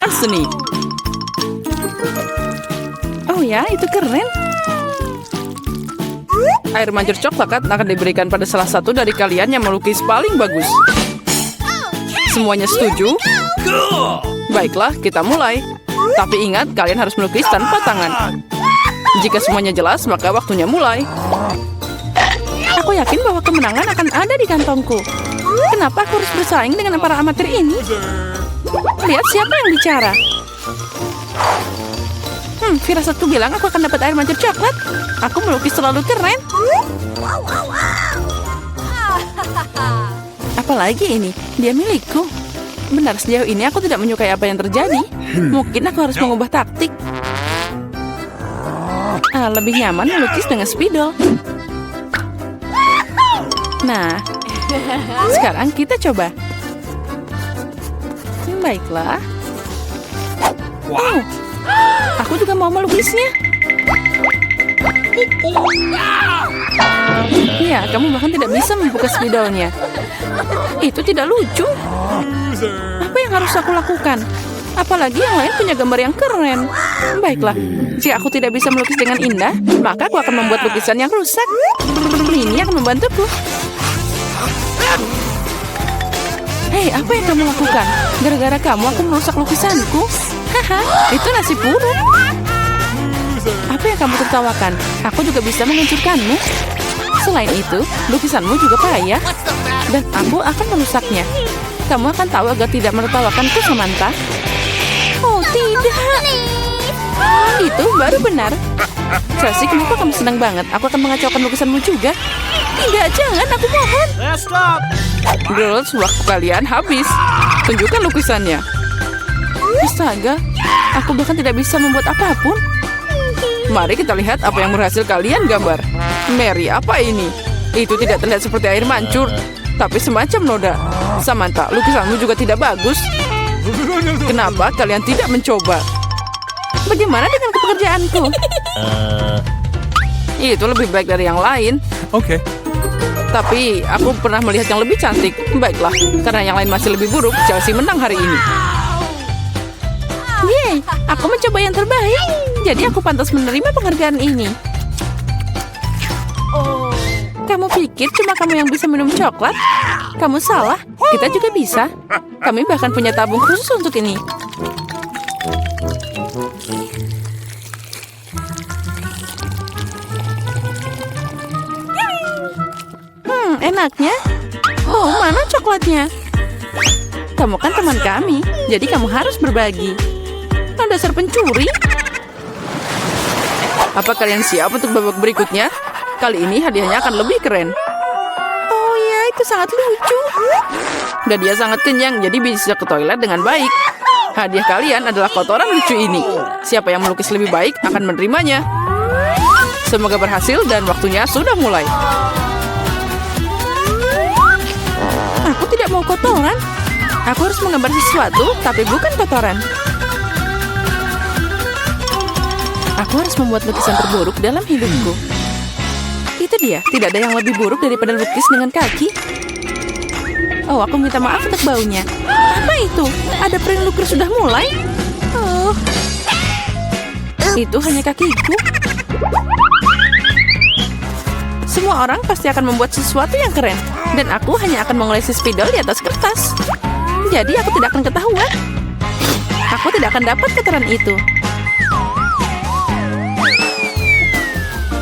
penghargaan seni. Oh ya, itu keren. Air mancur coklat akan diberikan pada salah satu dari kalian yang melukis paling bagus. Semuanya setuju? Baiklah, kita mulai. Tapi ingat, kalian harus melukis tanpa tangan. Jika semuanya jelas, maka waktunya mulai. Aku yakin bahwa kemenangan akan ada di kantongku. Kenapa aku harus bersaing dengan para amatir ini? Lihat siapa yang bicara. Firasatku bilang aku akan dapat air mancur coklat. Aku melukis terlalu keren. Apalagi ini, dia milikku. Benar, sejauh ini aku tidak menyukai apa yang terjadi. Mungkin aku harus mengubah taktik. Lebih nyaman melukis dengan spidol. Nah, sekarang kita coba. Baiklah. Oh, aku juga mau melukisnya. Ya, kamu bahkan tidak bisa membuka spidolnya. Itu tidak lucu. Apa yang harus aku lakukan? Apalagi yang lain punya gambar yang keren. Baiklah, jika aku tidak bisa melukis dengan indah, maka aku akan membuat lukisan yang rusak. Ini akan membantuku. Hei, apa yang kamu lakukan? Gara-gara kamu aku merusak lukisanku. Haha, itu nasib buruk. Apa yang kamu tertawakan? Aku juga bisa menghancurkanmu. Selain itu, lukisanmu juga payah. Dan aku akan merusaknya. Kamu akan tahu agar tidak menertawakanku, Samantha. Oh, tidak. Itu baru benar. Chelsea, kenapa kamu senang banget? Aku akan mengacaukan lukisanmu juga. Tidak, jangan, aku mohon. Girls, waktu kalian habis. Tunjukkan lukisannya. Astaga, aku bahkan tidak bisa membuat apapun. Mari kita lihat apa yang berhasil kalian gambar. Mary, apa ini? Itu tidak terlihat seperti air mancur, tapi semacam noda. Samantha, lukisanmu juga tidak bagus. Kenapa kalian tidak mencoba? Bagaimana dengan pekerjaanku? Itu lebih baik dari yang lain. Oke. Tapi aku pernah melihat yang lebih cantik. Baiklah, karena yang lain masih lebih buruk, Chelsea menang hari ini. Yeay, aku mencoba yang terbaik. Jadi aku pantas menerima penghargaan ini. Kamu pikir cuma kamu yang bisa minum coklat? Kamu salah, kita juga bisa. Kami bahkan punya tabung khusus untuk ini. Enaknya. Oh, mana coklatnya? Kamu kan teman kami, jadi kamu harus berbagi. Dasar pencuri. Apa kalian siap untuk babak berikutnya? Kali ini hadiahnya akan lebih keren. Oh ya, itu sangat lucu. Dan dia sangat kenyang, jadi bisa ke toilet dengan baik. Hadiah kalian adalah kotoran lucu ini. Siapa yang melukis lebih baik akan menerimanya. Semoga berhasil dan waktunya sudah mulai. Aku tidak mau kotoran. Aku harus menggambar sesuatu, tapi bukan kotoran. Aku harus membuat lukisan terburuk dalam hidupku. Itu dia, tidak ada yang lebih buruk daripada lukis dengan kaki. Oh, aku minta maaf untuk baunya. Apa itu? Ada pering lukis sudah mulai? Oh, itu hanya kakiku. Semua orang pasti akan membuat sesuatu yang keren. Dan aku hanya akan mengolesi spidol di atas kertas. Jadi aku tidak akan ketahuan. Aku tidak akan dapat kotoran itu.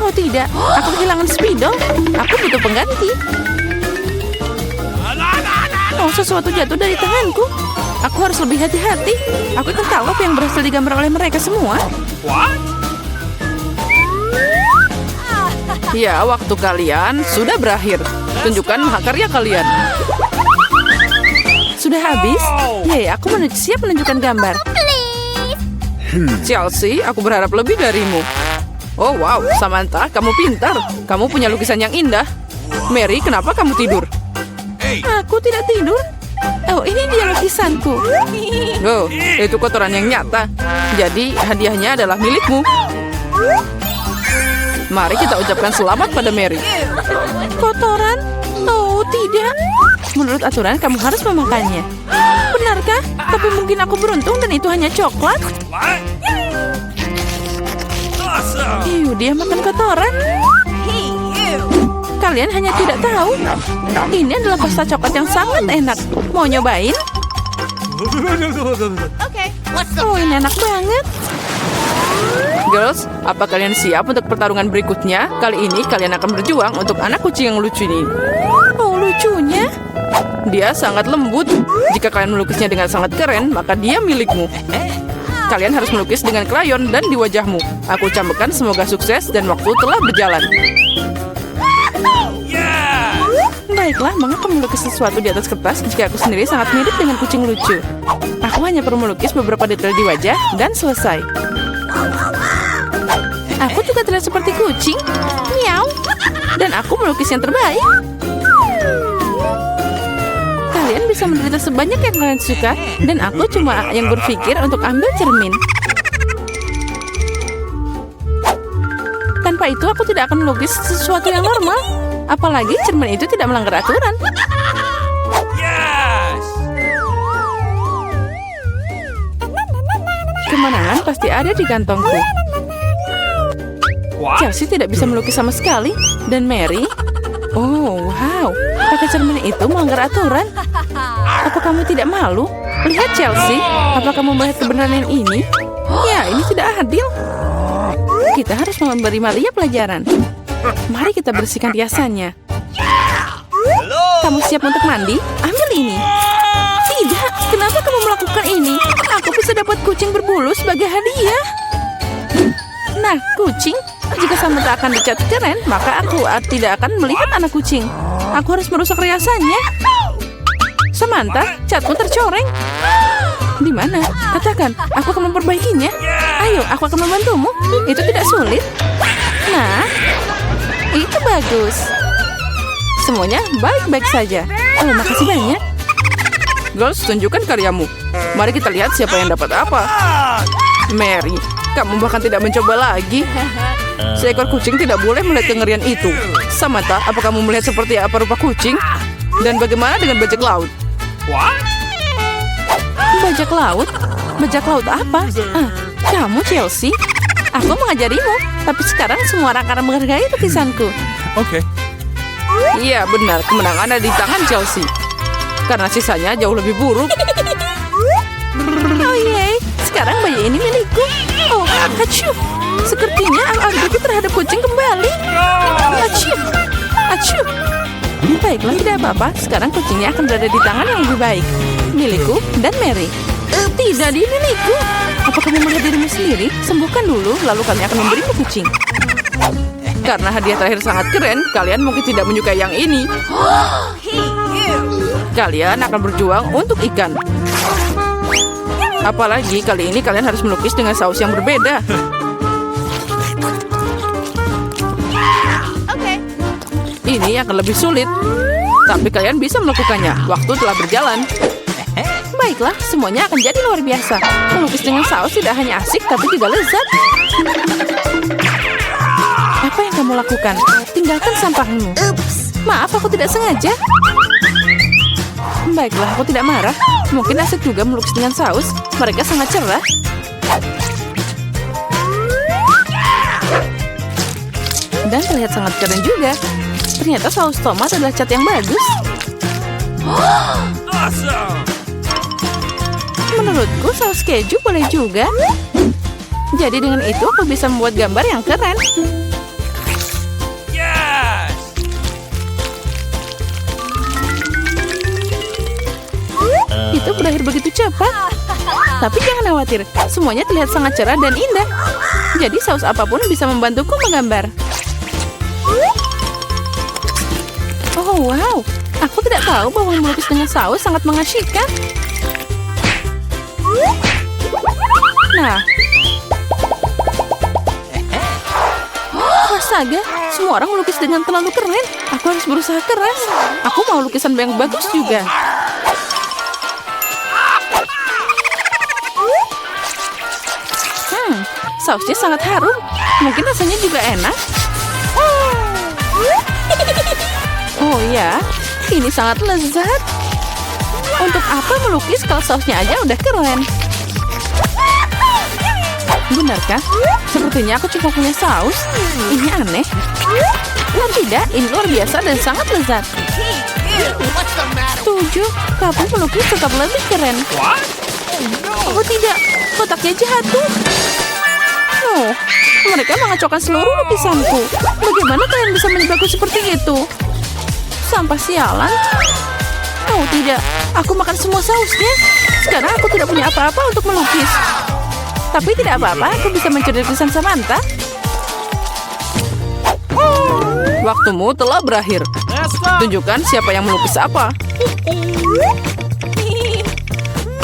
Oh tidak, aku kehilangan spidol. Aku butuh pengganti. Oh, sesuatu jatuh dari tanganku. Aku harus lebih hati-hati. Aku akan tahu apa yang berhasil digambar oleh mereka semua. Ya, waktu kalian sudah berakhir. Tunjukkan mahakarya kalian. Sudah habis? Ya, aku siap menunjukkan gambar. Chelsea, aku berharap lebih darimu. Oh wow, Samantha, kamu pintar. Kamu punya lukisan yang indah. Mary, kenapa kamu tidur? Aku tidak tidur. Oh, ini dia lukisanku. Oh, itu kotoran yang nyata. Jadi, hadiahnya adalah milikmu. Mari kita ucapkan selamat pada Mary. Kotoran? Oh, tidak. Menurut aturan, kamu harus memakannya. Benarkah? Tapi mungkin aku beruntung dan itu hanya coklat. Dia makan kotoran. Kalian hanya tidak tahu. Ini adalah pasta coklat yang sangat enak. Mau nyobain? Oh, ini enak banget. Girls, apa kalian siap untuk pertarungan berikutnya? Kali ini kalian akan berjuang untuk anak kucing yang lucu ini. Oh, lucunya. Dia sangat lembut. Jika kalian melukisnya dengan sangat keren, maka dia milikmu. Kalian harus melukis dengan krayon dan di wajahmu. Aku ucapkan semoga sukses dan waktu telah berjalan. Baiklah, mengapa melukis sesuatu di atas kertas jika aku sendiri sangat mirip dengan kucing lucu? Aku hanya perlu melukis beberapa detail di wajah dan selesai. Aku juga terlihat seperti kucing. Miau. Dan aku melukis yang terbaik. Kalian bisa menderita sebanyak yang kalian suka, dan aku cuma yang berpikir untuk ambil cermin. Tanpa itu aku tidak akan melukis sesuatu yang normal. Apalagi cermin itu tidak melanggar aturan. Kemenangan pasti ada di kantongku. Chelsea tidak bisa melukis sama sekali. Dan Mary? Oh, wow. Pakai cermin itu melanggar aturan. Apa kamu tidak malu? Lihat Chelsea. Apa kamu melihat kebenaran yang ini? Ya, ini tidak adil. Kita harus memberi Malia pelajaran. Mari kita bersihkan riasannya. Kamu siap untuk mandi? Ambil ini. Tidak, kenapa kamu melakukan ini? Aku bisa dapat kucing berbulu sebagai hadiah. Nah, kucing, jika Samantha akan dicat keren, maka aku tidak akan melihat anak kucing. Aku harus merusak riasannya. Samantha, catmu tercoreng. Di mana? Katakan, aku akan memperbaikinya. Ayo, aku akan membantumu. Itu tidak sulit. Nah, itu bagus. Semuanya baik-baik saja. Oh, makasih banyak. Girls, tunjukkan karyamu. Mari kita lihat siapa yang dapat apa. Mary, kamu bahkan tidak mencoba lagi. Seekor kucing tidak boleh melihat kengerian itu. Samantha, apa kamu melihat seperti apa rupa kucing? Dan bagaimana dengan bajak laut? Bajak laut? Bajak laut apa? Kamu Chelsea? Aku mengajarimu, tapi sekarang semua orang akan menghargai lukisanku. Oke. Iya benar, kemenangan ada di tangan Chelsea. Karena sisanya jauh lebih buruk. Oh yeay, sekarang bayi ini milikku. Oh, acuh. Sepertinya alergiku terhadap kucing kembali. Acuh, acuh. Baiklah, tidak apa-apa. Sekarang kucingnya akan berada di tangan yang lebih baik. Milikku dan Mary. Tidak di milikku. Apa kamu melihat dirimu sendiri? Sembuhkan dulu, lalu kami akan memberimu kucing. Karena hadiah terakhir sangat keren, kalian mungkin tidak menyukai yang ini. Kalian akan berjuang untuk ikan. Apalagi kali ini kalian harus melukis dengan saus yang berbeda. Ini akan lebih sulit. Tapi kalian bisa melakukannya. Waktu telah berjalan. Baiklah, semuanya akan jadi luar biasa. Melukis dengan saus tidak hanya asik, tapi juga lezat. Apa yang kamu lakukan? Tinggalkan sampahmu. Maaf, aku tidak sengaja. Baiklah, aku tidak marah. Mungkin asik juga melukis dengan saus. Mereka sangat cerah. Dan terlihat sangat keren juga. Ternyata saus tomat adalah cat yang bagus. Menurutku saus keju boleh juga. Jadi dengan itu aku bisa membuat gambar yang keren. Itu berakhir begitu cepat. Tapi jangan khawatir, semuanya terlihat sangat cerah dan indah. Jadi saus apapun bisa membantuku menggambar. Oh wow, aku tidak tahu bahwa melukis dengan saus sangat mengasyikkan. Nah, astaga, semua orang melukis dengan terlalu keren. Aku harus berusaha keras. Aku mau lukisan yang bagus juga. Sausnya sangat harum. Mungkin rasanya juga enak. Oh ya, Ini sangat lezat. Untuk apa melukis kalau sausnya aja udah keren? Benarkah? Sepertinya aku cuma punya saus. Ini aneh. Oh tidak, ini luar biasa dan sangat lezat. Setuju, kamu melukis tetap lebih keren. Oh tidak, kotaknya jatuh. Oh, mereka mengacaukan seluruh lukisanku. Bagaimana kalian bisa menipuku seperti itu? Sampah sialan. Oh tidak, aku makan semua sausnya. Sekarang aku tidak punya apa-apa untuk melukis. Tapi tidak apa-apa, aku bisa mencuri lukisan Samantha. Waktumu telah berakhir. Tunjukkan siapa yang melukis apa.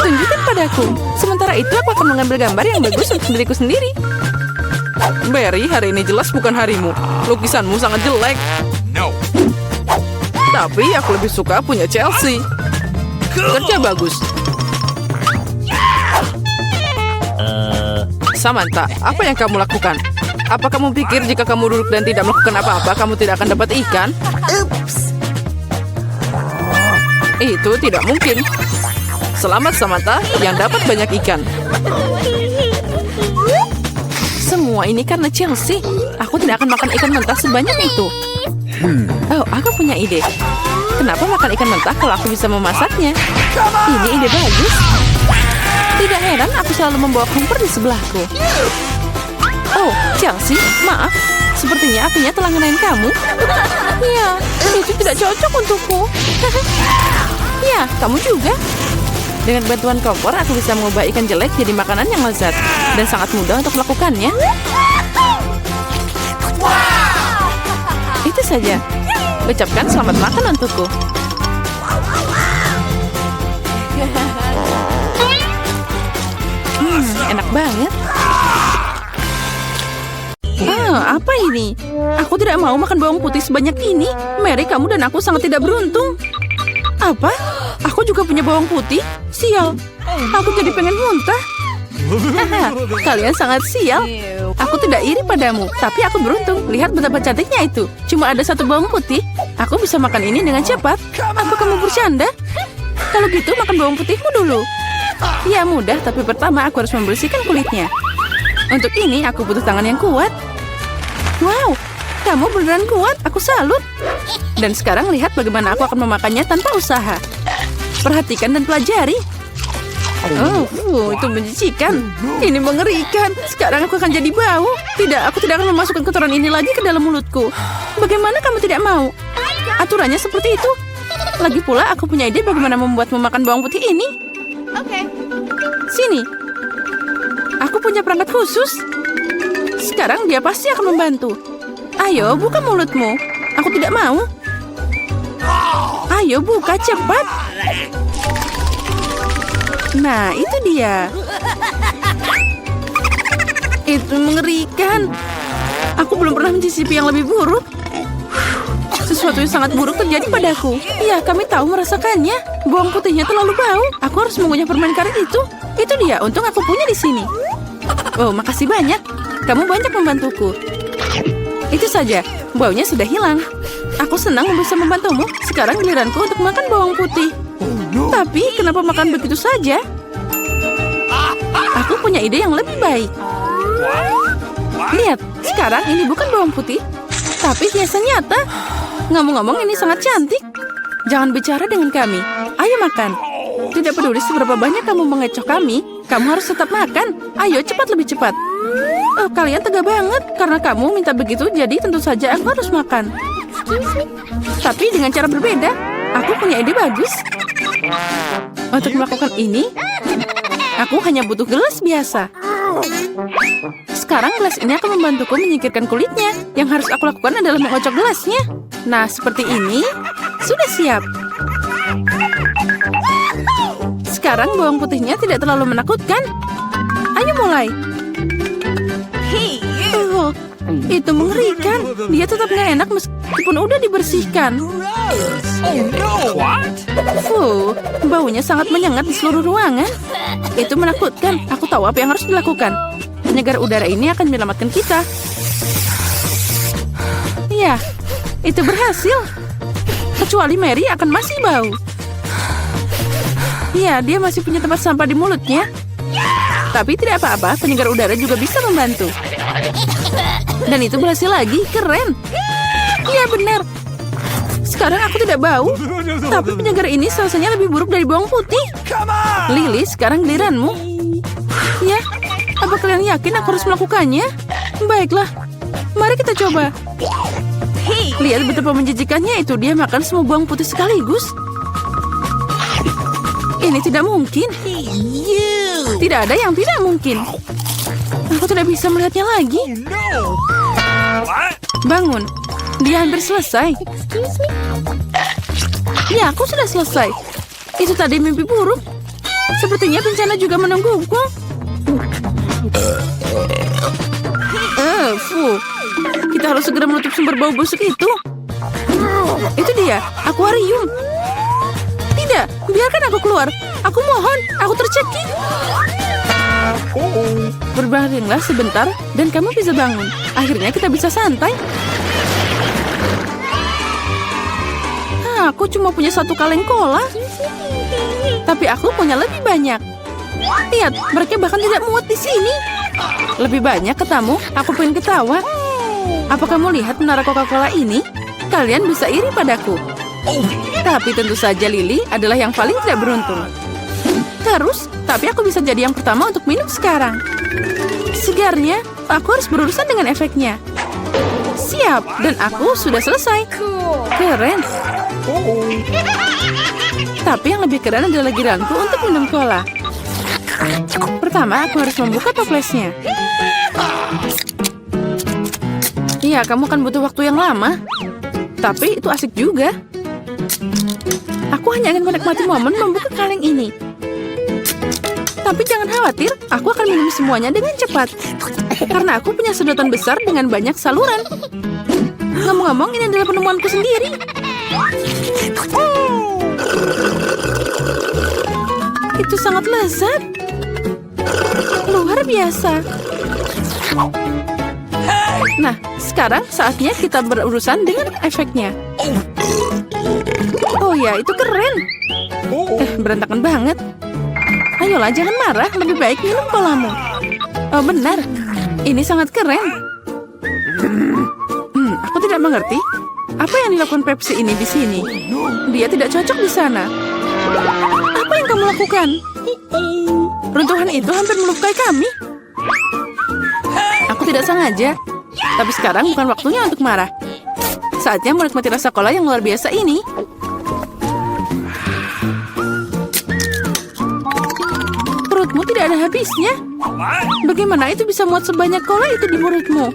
Tunjukkan padaku. Sementara itu aku akan mengambil gambar yang bagus untuk diriku sendiri. Barry, hari ini jelas bukan harimu. Lukisanmu sangat jelek. Tapi aku lebih suka punya Chelsea. Kerja bagus. Samantha, apa yang kamu lakukan? Apa kamu pikir jika kamu duduk dan tidak melakukan apa-apa, kamu tidak akan dapat ikan? Itu tidak mungkin. Selamat Samantha, yang dapat banyak ikan. Semua ini karena Chelsea. Aku tidak akan makan ikan mentah sebanyak itu. Oh, aku punya ide. Kenapa makan ikan mentah kalau aku bisa memasaknya? Ini ide bagus. Tidak heran aku selalu membawa kompor di sebelahku. Oh, Chelsea, maaf. Sepertinya apinya telah ngenain kamu. Ya, itu tidak cocok untukku. Ya, kamu juga. Dengan bantuan kompor, aku bisa mengubah ikan jelek jadi makanan yang lezat. Dan sangat mudah untuk melakukannya. Itu saja. Ucapkan selamat makan untukku. Enak banget. Apa ini? Aku tidak mau makan bawang putih sebanyak ini. Mary, kamu dan aku sangat tidak beruntung. Apa? Aku juga punya bawang putih? Sial. Aku jadi pengen muntah. Kalian sangat sial. Aku tidak iri padamu, tapi aku beruntung. Lihat betapa cantiknya itu. Cuma ada satu bawang putih. Aku bisa makan ini dengan cepat. Apa kamu bercanda? Kalau gitu, makan bawang putihmu dulu. Ya mudah, tapi pertama aku harus membersihkan kulitnya. Untuk ini aku butuh tangan yang kuat. Wow, kamu beneran kuat, aku salut. Dan sekarang lihat bagaimana aku akan memakannya tanpa usaha. Perhatikan dan pelajari. Oh, itu menjijikan. Ini mengerikan. Sekarang aku akan jadi bau. Tidak, aku tidak akan memasukkan kotoran ini lagi ke dalam mulutku. Bagaimana kamu tidak mau? Aturannya seperti itu. Lagi pula aku punya ide bagaimana membuat memakan bawang putih ini. Oke. Sini. Aku punya perangkat khusus. Sekarang dia pasti akan membantu. Ayo, buka mulutmu. Aku tidak mau. Ayo, buka cepat. Nah, itu dia. Itu mengerikan. Aku belum pernah mencicipi yang lebih buruk. Sesuatu yang sangat buruk terjadi padaku. Iya, kami tahu merasakannya. Bawang putihnya terlalu bau. Aku harus mengunyah permen karet itu. Itu dia, untung aku punya di sini. Oh, makasih banyak. Kamu banyak membantuku. Itu saja, baunya sudah hilang. Aku senang bisa membantumu. Sekarang giliranku untuk makan bawang putih. Tapi, kenapa makan begitu saja? Aku punya ide yang lebih baik. Lihat, sekarang ini bukan bawang putih, tapi hiasan nyata. Ngomong-ngomong, ini sangat cantik. Jangan bicara dengan kami. Ayo makan. Tidak peduli seberapa banyak kamu mengecoh kami, kamu harus tetap makan. Ayo, cepat lebih cepat. Oh, kalian tega banget. Karena kamu minta begitu, jadi tentu saja aku harus makan. Tapi dengan cara berbeda. Aku punya ide bagus. Untuk melakukan ini, aku hanya butuh gelas biasa. Sekarang gelas ini akan membantuku menyingkirkan kulitnya. Yang harus aku lakukan adalah mengocok gelasnya. Nah, seperti ini. Sudah siap. Sekarang bawang putihnya tidak terlalu menakutkan. Ayo mulai. Oh, itu mengerikan. Dia tetap nggak enak meskipun udah dibersihkan. Baunya sangat menyengat di seluruh ruangan. Itu menakutkan. Aku tahu apa yang harus dilakukan. Penyegar udara ini akan menyelamatkan kita. Ya, itu berhasil. Kecuali Mary akan masih bau. Ya, dia masih punya tempat sampah di mulutnya. Tapi tidak apa-apa, penyegar udara juga bisa membantu. Dan itu berhasil lagi, keren. Ya benar. Sekarang aku tidak bau. Tapi penyegar ini rasanya lebih buruk dari bawang putih. Lily, sekarang giliranmu. Ya, apa kalian yakin aku harus melakukannya? Baiklah, mari kita coba. Lihat betapa menjijikannya itu, dia makan semua bawang putih sekaligus. Ini tidak mungkin. Tidak ada yang tidak mungkin. Aku tidak bisa melihatnya lagi. Bangun. Dia hampir selesai. Ya, aku sudah selesai. Itu tadi mimpi buruk. Sepertinya bencana juga menungguku. Kita harus segera menutup sumber bau busuk itu. Itu dia, akuarium. Tidak, biarkan aku keluar. Aku mohon, aku tercekik. Berbaringlah sebentar dan kamu bisa bangun. Akhirnya kita bisa santai. Aku cuma punya satu kaleng cola. Tapi aku punya lebih banyak. Lihat, mereka bahkan tidak muat di sini. Lebih banyak ketamu, aku pengen ketawa. Apa kamu lihat menara Coca-Cola ini? Kalian bisa iri padaku. Tapi tentu saja Lily adalah yang paling tidak beruntung. Terus, tapi aku bisa jadi yang pertama untuk minum sekarang. Segarnya, aku harus berurusan dengan efeknya. Siap, dan aku sudah selesai. Keren. Tapi yang lebih keren adalah giliranku untuk minum cola. Pertama, aku harus membuka toplesnya. Iya, kamu akan butuh waktu yang lama. Tapi itu asik juga. Aku hanya ingin menikmati momen membuka kaleng ini. Tapi jangan khawatir, aku akan minum semuanya dengan cepat. Karena aku punya sedotan besar dengan banyak saluran. Ngomong-ngomong, ini adalah penemuanku sendiri. Itu sangat lezat. Luar biasa. Nah, sekarang saatnya kita berurusan dengan efeknya. Oh ya, itu keren. Berantakan banget. Ayolah, jangan marah. Lebih baik minum colamu. Oh, benar. Ini sangat keren. Aku tidak mengerti. Apa yang dilakukan Pepsi ini di sini? Dia tidak cocok di sana. Apa yang kamu lakukan? Runtuhan itu hampir melukai kami. Aku tidak sengaja. Tapi sekarang bukan waktunya untuk marah. Saatnya menikmati rasa cola yang luar biasa ini. Perutmu tidak ada habisnya. Bagaimana itu bisa muat sebanyak cola itu di mulutmu?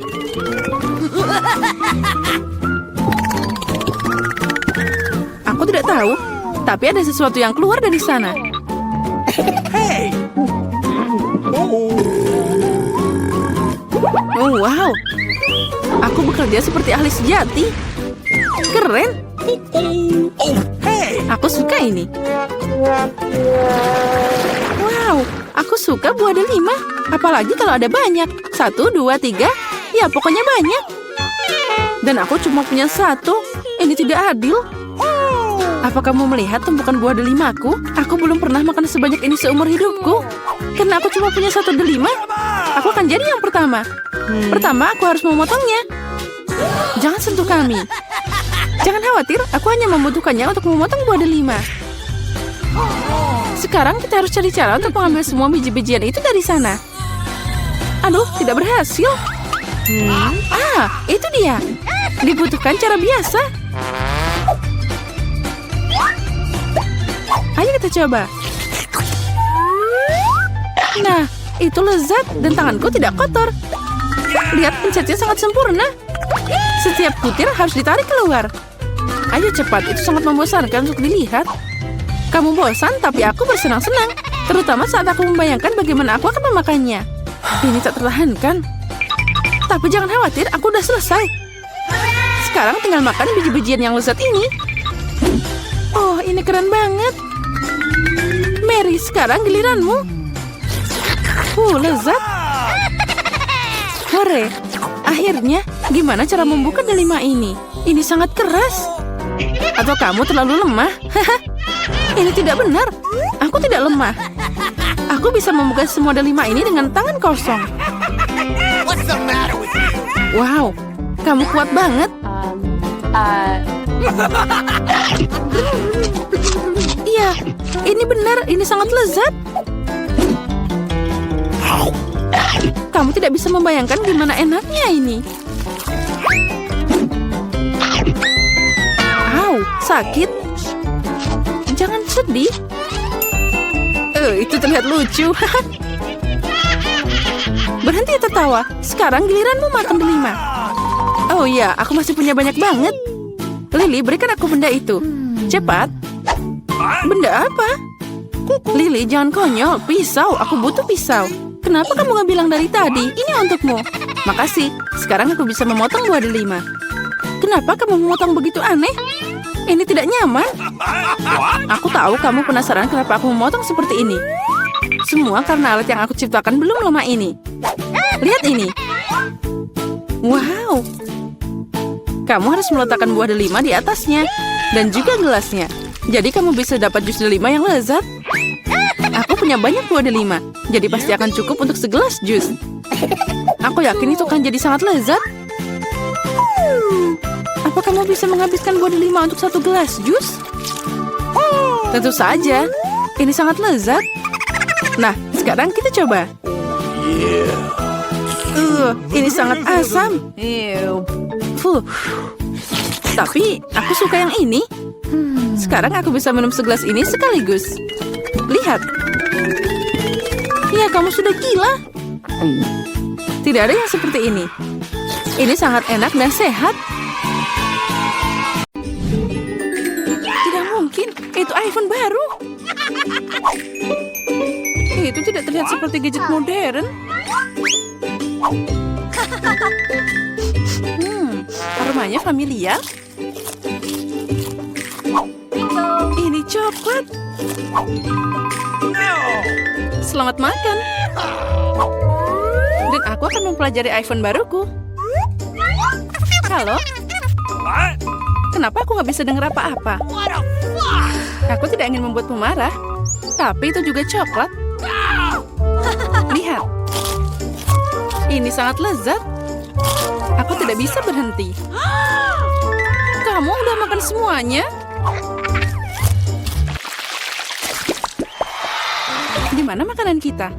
Aku tidak tahu, tapi ada sesuatu yang keluar dari sana. Oh, wow. Aku bekerja seperti ahli sejati. Keren. Aku suka ini. Wow, aku suka buah delima. Apalagi kalau ada banyak. 1, 2, 3. Ya, pokoknya banyak. Dan aku cuma punya 1. Ini tidak adil. Apa kamu melihat tumpukan buah delimaku? Aku belum pernah makan sebanyak ini seumur hidupku. Karena aku cuma punya 1 delima, aku akan jadi yang pertama. Pertama, aku harus memotongnya. Jangan sentuh kami. Jangan khawatir, aku hanya membutuhkannya untuk memotong buah delima. Sekarang kita harus cari cara untuk mengambil semua biji-bijian itu dari sana. Aduh, tidak berhasil. Itu dia. Dibutuhkan cara biasa. Ayo kita coba. Nah, itu lezat dan tanganku tidak kotor. Lihat, pencetnya sangat sempurna. Setiap butir harus ditarik keluar. Ayo cepat, itu sangat membosankan untuk dilihat. Kamu bosan, tapi aku bersenang-senang. Terutama saat aku membayangkan bagaimana aku akan memakannya. Ini tak tertahankan. Tapi jangan khawatir, aku udah selesai. Sekarang tinggal makan biji-bijian yang lezat ini. Oh, ini keren banget. Mary, sekarang giliranmu. Lezat. Hore. Akhirnya, gimana cara membuka delima ini? Ini sangat keras. Atau kamu terlalu lemah? Ini tidak benar. Aku tidak lemah. Aku bisa membuka semua delima ini dengan tangan kosong. Wow, kamu kuat banget. Iya, ini benar. Ini sangat lezat. Kamu tidak bisa membayangkan gimana enaknya ini. Au, sakit. Jangan sedih. Itu terlihat lucu. Berhenti tertawa. Sekarang giliranmu makan delima. Oh iya, aku masih punya banyak banget. Lily, berikan aku benda itu. Cepat. Benda apa? Lily, jangan konyol. Pisau, aku butuh pisau. Kenapa kamu nggak bilang dari tadi? Ini untukmu. Makasih. Sekarang aku bisa memotong buah delima. Kenapa kamu memotong begitu aneh? Ini tidak nyaman. Aku tahu kamu penasaran kenapa aku memotong seperti ini. Semua karena alat yang aku ciptakan belum lama ini. Lihat ini. Wow. Kamu harus meletakkan buah delima di atasnya. Dan juga gelasnya. Jadi kamu bisa dapat jus delima yang lezat. Aku punya banyak buah delima. Jadi pasti akan cukup untuk segelas jus. Aku yakin itu akan jadi sangat lezat. Apa kamu bisa menghabiskan buah delima untuk satu gelas jus? Tentu saja. Ini sangat lezat. Nah, sekarang kita coba. Ini sangat asam. Tapi aku suka yang ini. Sekarang aku bisa minum segelas ini sekaligus. Lihat. Ya, kamu sudah gila. Tidak ada yang seperti ini. Ini sangat enak dan sehat. Tidak mungkin. Itu iPhone baru. Itu tidak terlihat seperti gadget modern. Aromanya familiar. Ini coklat. Selamat makan. Dan aku akan mempelajari iPhone baruku. Halo? Kenapa aku nggak bisa dengar apa-apa? Aku tidak ingin membuatmu marah. Tapi itu juga coklat. Lihat. Ini sangat lezat. Aku tidak bisa berhenti. Kamu udah makan semuanya? Di mana makanan kita?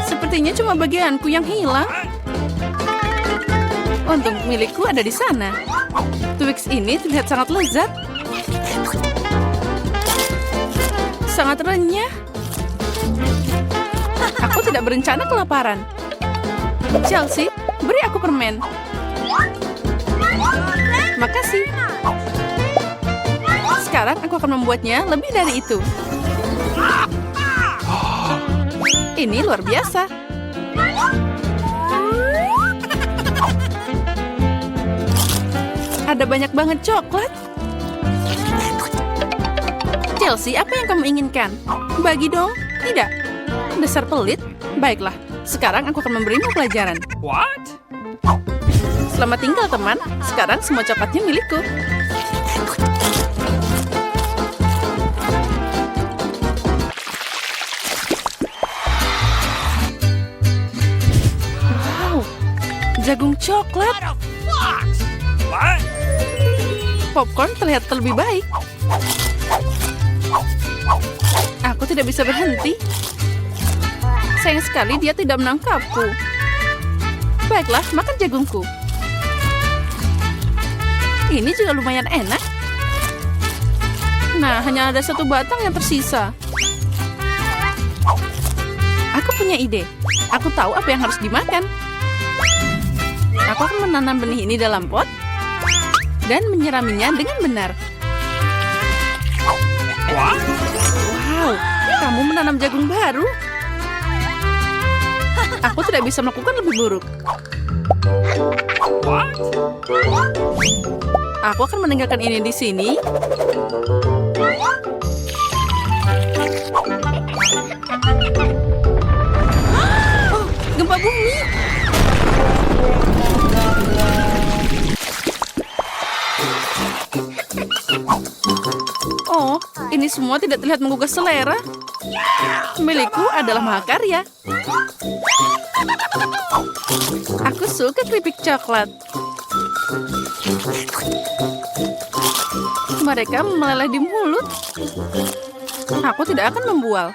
Sepertinya cuma bagianku yang hilang. Untung milikku ada di sana. Twix ini terlihat sangat lezat. Sangat renyah. Aku tidak berencana kelaparan. Chelsea, beri aku permen. Makasih. Sekarang aku akan membuatnya lebih dari itu. Ini luar biasa. Ada banyak banget coklat. Chelsea, apa yang kamu inginkan? Bagi dong. Tidak. Dasar pelit. Baiklah. Sekarang aku akan memberimu pelajaran. What? Selamat tinggal, teman. Sekarang semua coklatnya milikku. Wow. Jagung coklat. What? Popcorn terlihat lebih baik. Aku tidak bisa berhenti. Sayang sekali dia tidak menangkapku. Baiklah, makan jagungku. Ini juga lumayan enak. Nah, hanya ada satu batang yang tersisa. Aku punya ide. Aku tahu apa yang harus dimakan. Aku akan menanam benih ini dalam pot dan menyiraminya dengan benar. Wow, kamu menanam jagung baru. Aku tidak bisa melakukan lebih buruk. What? Aku akan meninggalkan ini di sini. Oh, gempa bumi. Ini semua tidak terlihat menggugah selera. Milikku adalah mahakarya. Aku suka keripik coklat. Mereka meleleh di mulut. Aku tidak akan membual.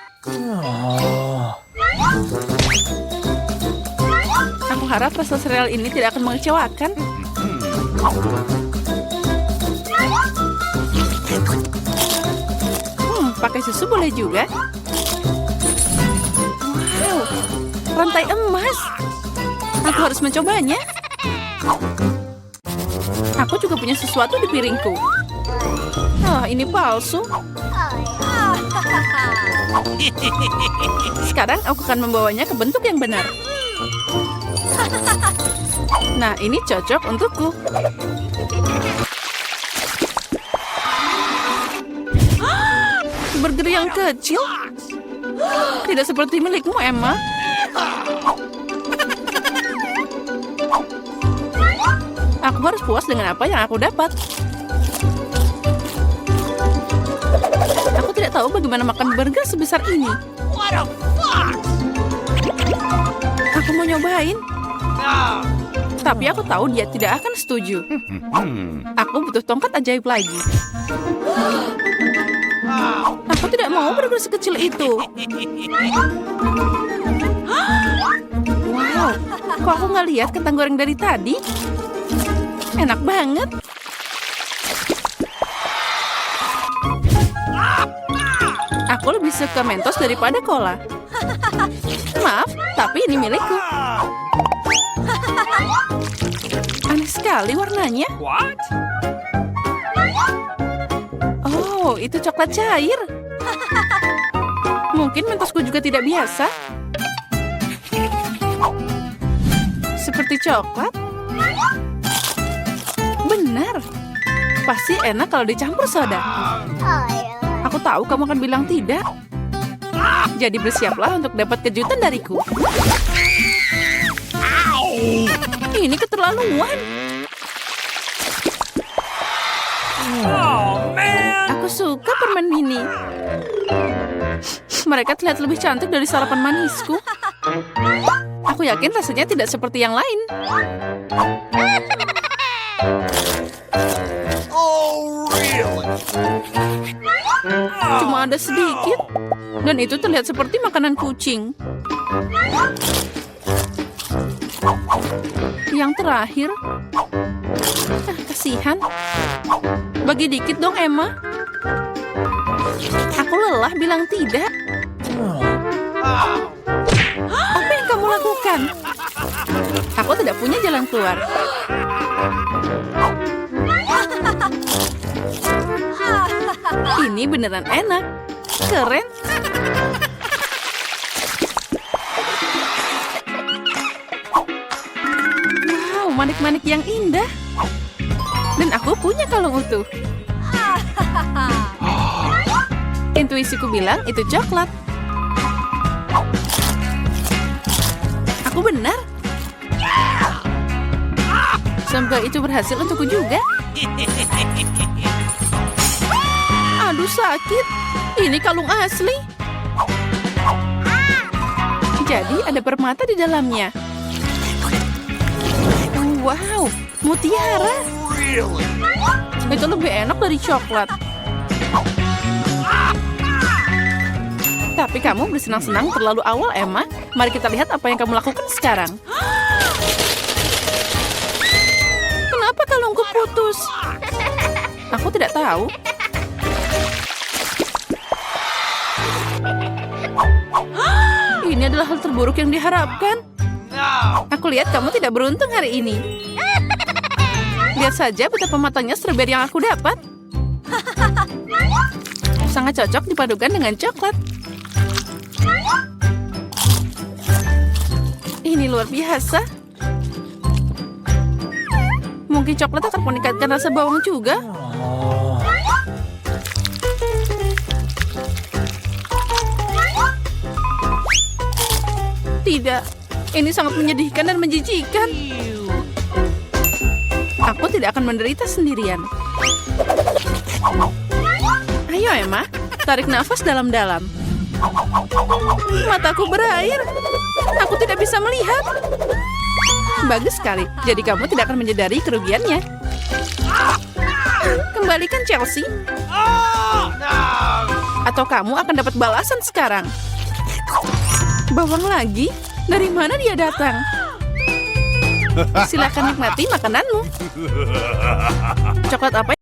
Aku harap rasa sereal ini tidak akan mengecewakan. Pakai susu boleh juga. Wow, rantai emas. Aku harus mencobanya. Aku juga punya sesuatu di piringku. Ini palsu. Sekarang aku akan membawanya ke bentuk yang benar. Nah, ini cocok untukku. Burger yang kecil? Tidak seperti milikmu, Emma. Aku harus puas dengan apa yang aku dapat. Aku tidak tahu bagaimana makan burger sebesar ini. Aku mau nyobain. Tapi aku tahu dia tidak akan setuju. Aku butuh tongkat ajaib lagi. Aku tidak mau burger sekecil itu. Wow, kok aku nggak lihat kentang goreng dari tadi? Enak banget. Aku lebih suka Mentos daripada cola. Maaf, tapi ini milikku. Aneh sekali warnanya. What? Oh, itu coklat cair. Mungkin Mentosku juga tidak biasa. Seperti coklat. Benar. Pasti enak kalau dicampur soda. Aku tahu kamu akan bilang tidak. Jadi bersiaplah untuk dapat kejutan dariku. Ini keterlaluan. Oh, man. Aku suka permen mini. Mereka terlihat lebih cantik dari sarapan manisku. Aku yakin rasanya tidak seperti yang lain. Oh, really? Cuma ada sedikit. Dan itu terlihat seperti makanan kucing. Yang terakhir. Kasihan. Bagi dikit dong, Emma. Aku lelah bilang tidak. Apa yang kamu lakukan? Aku tidak punya jalan keluar. Ini beneran enak. Keren. Wow, manik-manik yang indah. Dan aku punya kalung utuh. Intuisiku bilang itu coklat. Aku benar. Semoga itu berhasil untukku juga. Aduh, sakit. Ini kalung asli. Jadi ada permata di dalamnya. Wow, mutiara. Really? Itu lebih enak dari coklat. Tapi kamu bersenang-senang terlalu awal, Emma. Mari kita lihat apa yang kamu lakukan sekarang. Kenapa kalungku putus? Aku tidak tahu. Ini adalah hal terburuk yang diharapkan. No. Aku lihat kamu tidak beruntung hari ini. Lihat saja betapa matangnya strawberry yang aku dapat. Sangat cocok dipadukan dengan coklat. Ini luar biasa. Mungkin coklat akan meningkatkan rasa bawang juga. Tidak, ini sangat menyedihkan dan menjijikan. Aku tidak akan menderita sendirian. Ayo, Emma, Tarik nafas dalam-dalam. Mataku berair. Aku tidak bisa melihat. Bagus sekali. Jadi kamu tidak akan menyadari kerugiannya. Kembalikan Chelsea. Oh, no! Atau kamu akan dapat balasan sekarang. Bawang lagi? Dari mana dia datang? Silakan nikmati makananmu. Coklat apa